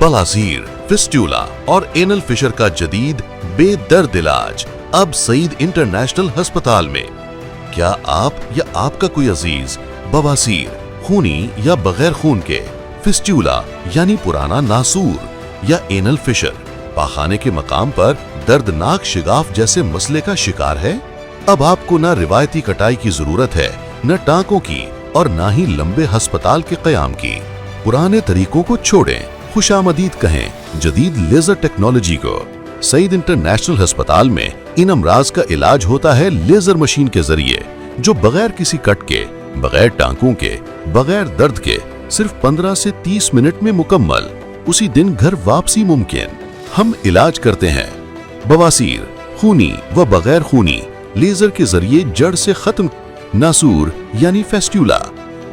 बवासीर, फिस्टूला और anal fissure का जदीद बेदर्द इलाज अब सईद इंटरनेशनल अस्पताल में। क्या आप या आपका कोई अजीज बवासीर, खूनी या बगैर खून के, फिस्टूला यानी पुराना नासूर या एनल फिशर, पाखाने के मकाम पर दर्दनाक शिगाफ जैसे मसले का शिकार है? अब आपको न रिवायती कटाई की जरूरत है, न टांकों की और न ही लंबे अस्पताल के कयाम की। पुराने तरीकों को छोड़ें, खुशामदीद कहें जदीद लेजर टेक्नोलॉजी को। सईद इंटरनेशनल अस्पताल में इन अमराज का इलाज होता है लेजर मशीन के जरिए, जो बगैर किसी कट के, बगैर टांकों के, बगैर दर्द के सिर्फ 15 से 30 मिनट में मुकम्मल, उसी दिन घर वापसी मुमकिन। हम इलाज करते हैं बवासीर, खूनी व बगैर खूनी, लेजर के जरिए जड़ से खत्म। नासूर यानी फेस्ट्यूला,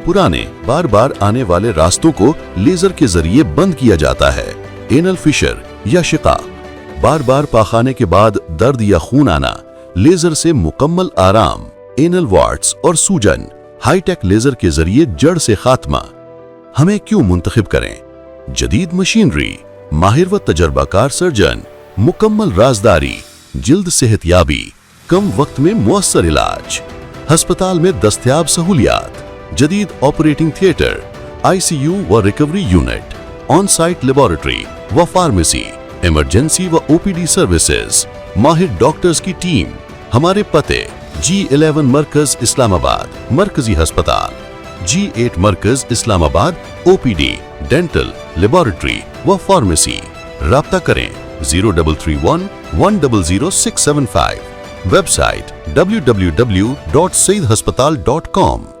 पुराने बार बार आने वाले रास्तों को लेजर के जरिए बंद किया जाता है। एनल फिशर या शिकाक, बार बार पाखाने के बाद दर्द या खून आना, लेजर से मुकम्मल आराम। एनल वार्ट्स और सूजन, हाईटेक लेजर के जरिए जड़ से खात्मा। हमें क्यों मुंतखब करें? जदीद मशीनरी, माहिर व तजर्बाकार सर्जन, मुकम्मल राजदारी, जिल्द सेहतयाबी, कम वक्त में मुअस्सर इलाज। अस्पताल में दस्तयाब सहूलियात, जदीद ऑपरेटिंग थिएटर, ICU व recovery unit, on site laboratory व फार्मेसी, इमरजेंसी व OPD सर्विसेज, माहिर डॉक्टर्स की टीम। हमारे पते G11 मरकज इस्लामाबाद, मरकजी अस्पताल, G8 मरकज इस्लामाबाद, OPD, डेंटल, लेबोरेटरी व फार्मेसी। राब्ता करें 0331 100 675। Website www.saidhospital.com।